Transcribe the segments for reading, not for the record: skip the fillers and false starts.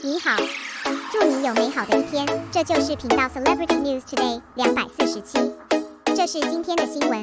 你好，祝你有美好的一天。这就是频道 Celebrity News Today 247。这是今天的新闻。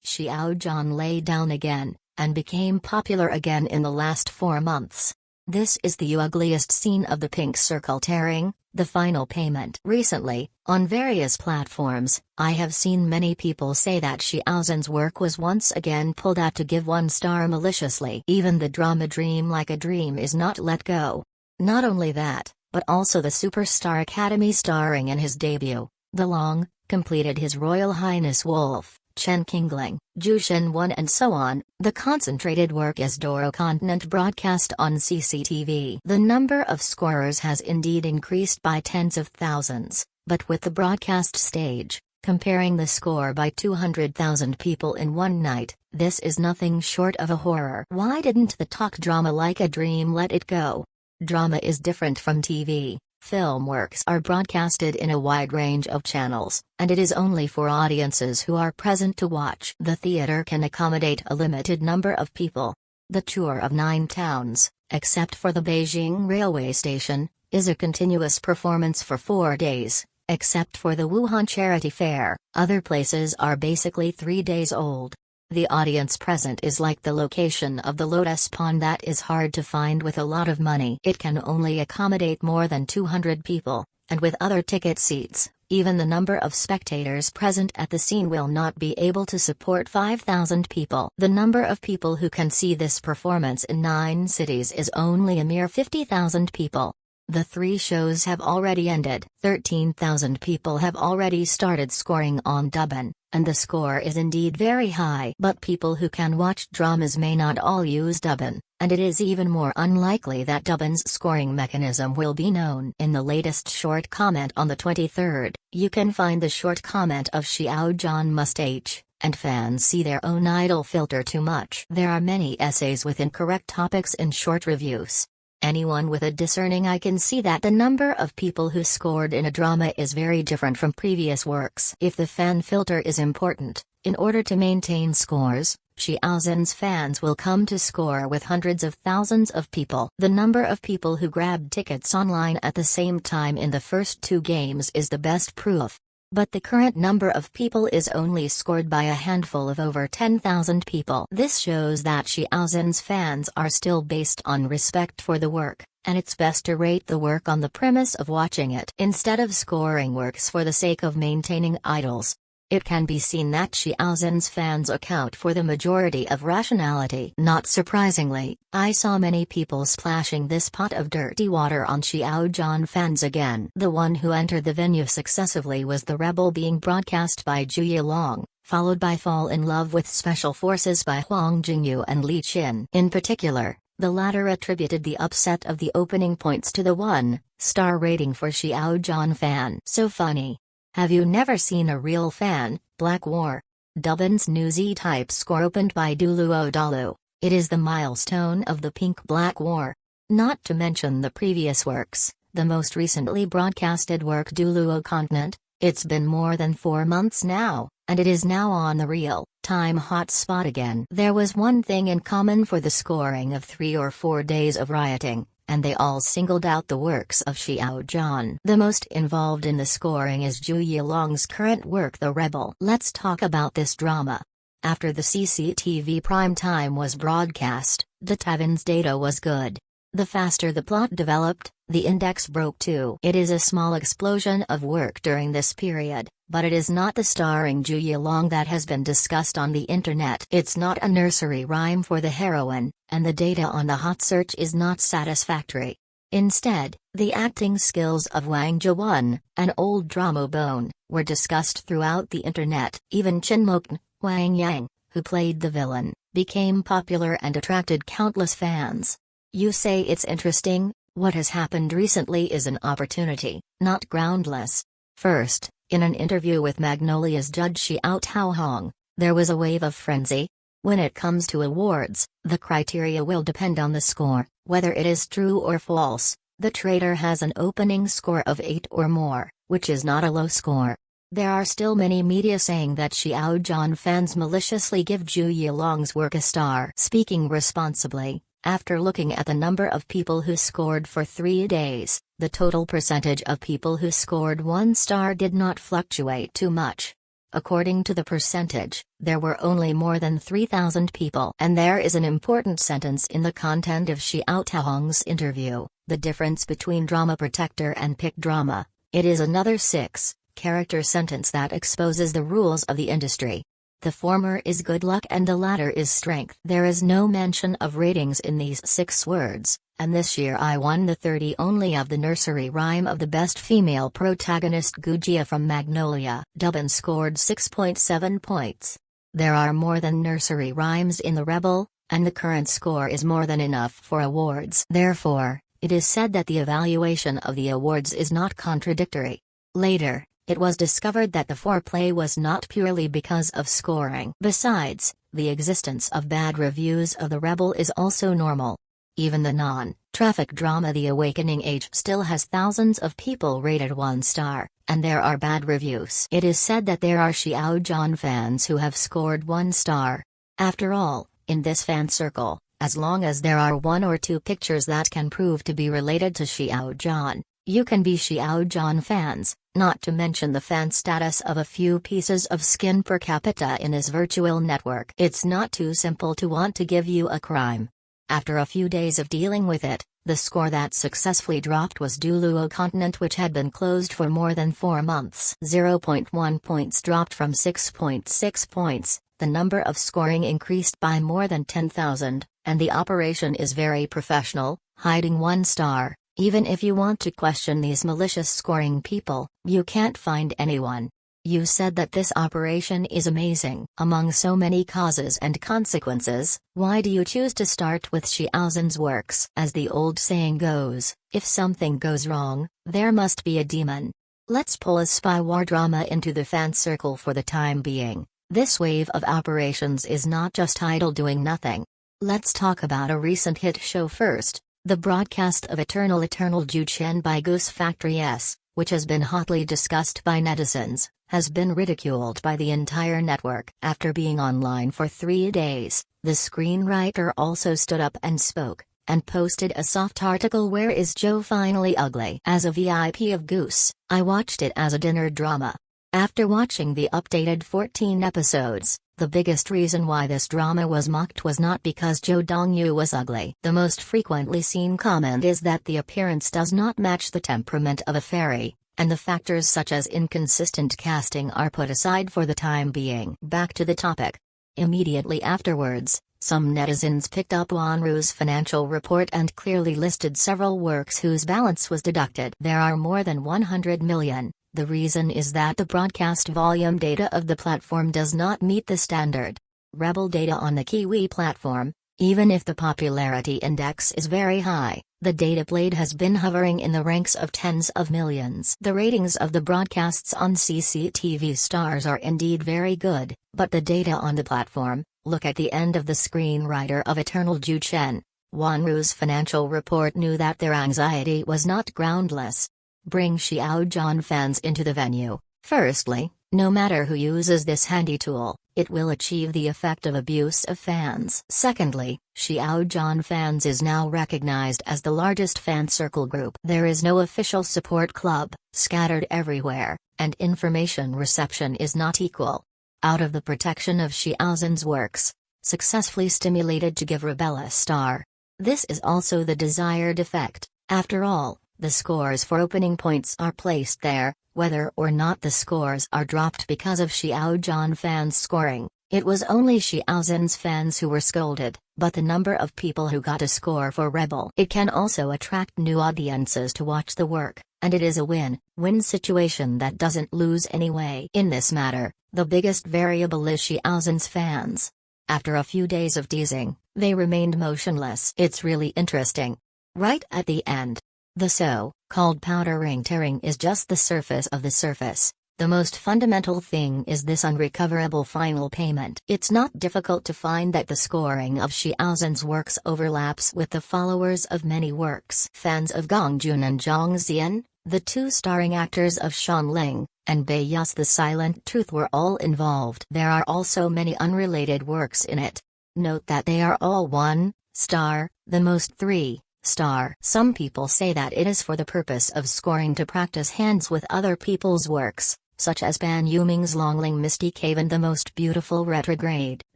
Xiao Zhan lay down again, and became popular again in the last 4 months. This is the ugliest scene of the pink circle tearing, the final payment. Recently, on various platforms, I have seen many people say that Xiao Zhan's work was once again pulled out to give 1 star maliciously. Even the drama Dream Like a Dream is not let go. Not only that, but also the Superstar Academy starring in his debut, The Long, completed His Royal Highness Wolf, Chen Qingling, Zhu Shenwen and so on. The concentrated work is Doro content broadcast on CCTV. The number of scorers has indeed increased by tens of thousands, but with the broadcast stage, comparing the score by 200,000 people in one night, this is nothing short of a horror. Why didn't the talk drama Like a Dream let it go? Drama is different from TV. Film works are broadcasted in a wide range of channels, and it is only for audiences who are present to watch. The theater can accommodate a limited number of people. The tour of 9 towns, except for the Beijing railway station, is a continuous performance for 4 days, except for the Wuhan Charity Fair. Other places are basically 3 days old. The audience present is like the location of the lotus pond that is hard to find with a lot of money. It can only accommodate more than 200 people, and with other ticket seats, even the number of spectators present at the scene will not be able to support 5,000 people. The number of people who can see this performance in 9 cities is only a mere 50,000 people. The 3 shows have already ended. 13,000 people have already started scoring on Douban, and the score is indeed very high. But people who can watch dramas may not all use Douban, and it is even more unlikely that Douban's scoring mechanism will be known. In the latest short comment on the 23rd, you can find the short comment of Xiao Zhan must H, and fans see their own idol filter too much. There are many essays with incorrect topics in short reviews. Anyone with a discerning eye can see that the number of people who scored in a drama is very different from previous works. If the fan filter is important, in order to maintain scores, Xiao Zhan's fans will come to score with hundreds of thousands of people. The number of people who grabbed tickets online at the same time in the first 2 games is the best proof. But the current number of people is only scored by a handful of over 10,000 people. This shows that Xiao Zhan's fans are still based on respect for the work, and it's best to rate the work on the premise of watching it instead of scoring works for the sake of maintaining idols. It can be seen that Xiao Zhan's fans account for the majority of rationality. Not surprisingly, I saw many people splashing this pot of dirty water on Xiao Zhan fans again. The one who entered the venue successively was The Rebel being broadcast by Zhu Yilong, followed by Fall in Love with Special Forces by Huang Jingyu and Li Qin. In particular, the latter attributed the upset of the opening points to the 1-star rating for Xiao Zhan fan. So funny. Have you never seen a real fan? Black War. Douban's newsy type score opened by Duluo Dalu. It is the milestone of the Pink Black War. Not to mention the previous works, the most recently broadcasted work Duluo Continent. It's been more than 4 months now, and it is now on the real-time hot spot again. There was one thing in common for the scoring of 3 or 4 days of rioting, and they all singled out the works of Xiao Zhan. The most involved in the scoring is Zhu Yilong's current work The Rebel. Let's talk about this drama. After the CCTV prime time was broadcast, the Tavan's data was good. The faster the plot developed, the index broke too. It is a small explosion of work during this period, but it is not the starring Zhu Yilong that has been discussed on the internet. It's not a nursery rhyme for the heroine, and the data on the hot search is not satisfactory. Instead, the acting skills of Wang Jiwen, an old drama bone, were discussed throughout the internet. Even Chen Mokn, Wang Yang, who played the villain, became popular and attracted countless fans. You say it's interesting? What has happened recently is an opportunity, not groundless. First, in an interview with Magnolia's judge Xiao Taohong, there was a wave of frenzy. When it comes to awards, the criteria will depend on the score, whether it is true or false. The traitor has an opening score of 8 or more, which is not a low score. There are still many media saying that Xiao Zhan fans maliciously give Zhu Yilong's work a star. Speaking responsibly, After looking at the number of people who scored for 3 days, the total percentage of people who scored 1 star did not fluctuate too much. According to the percentage, there were only more than 3,000 people. And there is an important sentence in the content of Xiao Zhan's interview, the difference between drama protector and pick drama. It is another 6-character sentence that exposes the rules of the industry. The former is good luck and the latter is strength. There is no mention of ratings in these 6 words, and this year I won the 30 only of the nursery rhyme of the best female protagonist Gujia from Magnolia. Dubin scored 6.7 points. There are more than nursery rhymes in the Rebel, and the current score is more than enough for awards. Therefore, it is said that the evaluation of the awards is not contradictory. Later, it was discovered that the foreplay was not purely because of scoring. Besides, the existence of bad reviews of The Rebel is also normal. Even the non-traffic drama The Awakening Age still has thousands of people rated 1 star, and there are bad reviews. It is said that there are Xiao Zhan fans who have scored 1 star. After all, in this fan circle, as long as there are 1 or 2 pictures that can prove to be related to Xiao Zhan, you can be Xiao Zhan fans. Not to mention the fan status of a few pieces of skin per capita in this virtual network. It's not too simple to want to give you a crime. After a few days of dealing with it, the score that successfully dropped was Duluo Continent, which had been closed for more than 4 months. 0.1 points dropped from 6.6 points, the number of scoring increased by more than 10,000, and the operation is very professional, hiding 1 star. Even if you want to question these malicious scoring people, you can't find anyone. You said that this operation is amazing. Among so many causes and consequences, why do you choose to start with Xiao Zhan's works? As the old saying goes, if something goes wrong, there must be a demon. Let's pull a spy war drama into the fan circle for the time being. This wave of operations is not just idle doing nothing. Let's talk about a recent hit show first. The broadcast of Eternal Juchen by Goose Factory S, which has been hotly discussed by netizens, has been ridiculed by the entire network. After being online for 3 days, the screenwriter also stood up and spoke, and posted a soft article. Where is Joe finally ugly? As a VIP of Goose, I watched it as a dinner drama. After watching the updated 14 episodes, the biggest reason why this drama was mocked was not because Zhou Dongyu was ugly. The most frequently seen comment is that the appearance does not match the temperament of a fairy, and the factors such as inconsistent casting are put aside for the time being. Back to the topic. Immediately afterwards, some netizens picked up Wanru's financial report and clearly listed several works whose balance was deducted. There are more than 100 million. The reason is that the broadcast volume data of the platform does not meet the standard Rebel data on the Kiwi platform. Even if the popularity index is very high, the data played has been hovering in the ranks of tens of millions. The ratings of the broadcasts on CCTV Stars are indeed very good, but the data on the platform, look at the end of the screenwriter of Eternal Juchen. Wanru's financial report knew that their anxiety was not groundless. Bring Xiao Zhan fans into the venue. Firstly, no matter who uses this handy tool, it will achieve the effect of abuse of fans. Secondly, Xiao Zhan fans is now recognized as the largest fan circle group. There is no official support club, scattered everywhere, and information reception is not equal. Out of the protection of Xiao Zhan's works, successfully stimulated to give Rebel a star. This is also the desired effect. After all, the scores for opening points are placed there, whether or not the scores are dropped because of Xiao Zhan fans scoring. It was only Xiao Zhan's fans who were scolded, but the number of people who got a score for Rebel. It can also attract new audiences to watch the work, and it is a win-win situation that doesn't lose any way. In this matter, the biggest variable is Xiao Zhan's fans. After a few days of teasing, they remained motionless. It's really interesting. Right at the end, the so-called powdering tearing is just the surface of the surface. The most fundamental thing is this unrecoverable final payment. It's not difficult to find that the scoring of Xiao Zhan's works overlaps with the followers of many works. Fans of Gong Jun and Zhang Xian, the two starring actors of Shanling, and Bei Yas the Silent Truth were all involved. There are also many unrelated works in it. Note that they are all 1-star, the most 3-star. Some people say that it is for the purpose of scoring to practice hands with other people's works, such as Ban Yuming's Longling Misty Cave and the most beautiful retrograde.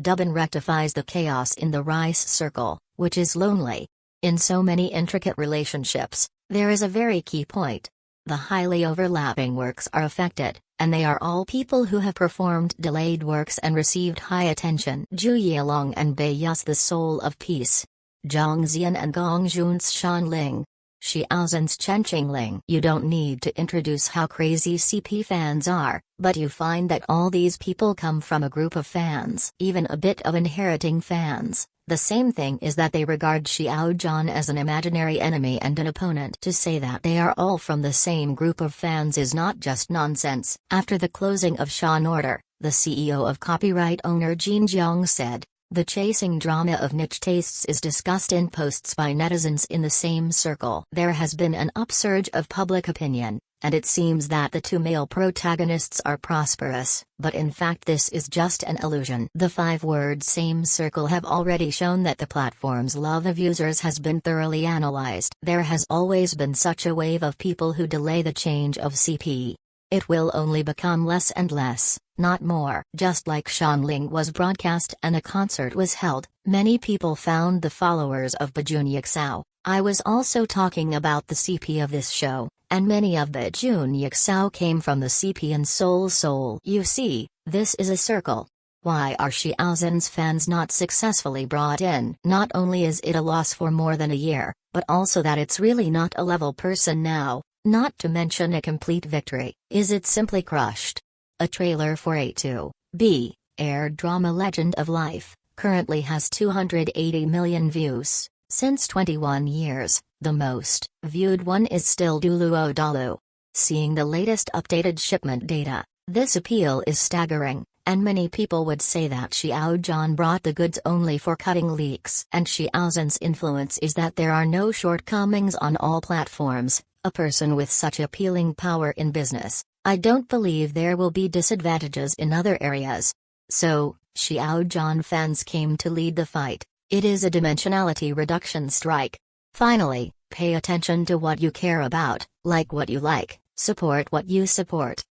Dubin rectifies the chaos in the rice circle, which is lonely. In so many intricate relationships, there is a very key point. The highly overlapping works are affected, and they are all people who have performed delayed works and received high attention. Zhu Yilong and Bei Yus, the soul of peace. Zhang Xian and Gong Jun's Shan Ling. Xiao Zhan's Chen Qingling. You don't need to introduce how crazy CP fans are, but you find that all these people come from a group of fans, even a bit of inheriting fans. The same thing is that they regard Xiao Zhan as an imaginary enemy and an opponent. To say that they are all from the same group of fans is not just nonsense. After the closing of Shan Order, the CEO of copyright owner Jin Jiang said, "The chasing drama of niche tastes is discussed in posts by netizens in the same circle." There has been an upsurge of public opinion, and it seems that the two male protagonists are prosperous, but in fact this is just an illusion. The 5-word same circle have already shown that the platform's love of users has been thoroughly analyzed. There has always been such a wave of people who delay the change of CP. It will only become less and less, not more. Just like Shanling was broadcast and a concert was held, many people found the followers of Bajun Yixiao. I was also talking about the CP of this show, and many of Bajun Yixiao came from the CP and Soul. You see, this is a circle. Why are Xiao Zhan's fans not successfully brought in? Not only is it a loss for more than a year, but also that it's really not a level person now. Not to mention a complete victory. Is it simply crushed? A trailer for A2B, aired drama Legend of Life, currently has 280 million views. Since 21 years, the most viewed one is still Duluo Dalu. Seeing the latest updated shipment data, this appeal is staggering, and many people would say that Xiao Zhan brought the goods only for cutting leaks. And Xiao Zhan's influence is that there are no shortcomings on all platforms. A person with such appealing power in business, I don't believe there will be disadvantages in other areas. So, Xiao Zhan fans came to lead the fight. It is a dimensionality reduction strike. Finally, pay attention to what you care about, like what you like, support what you support.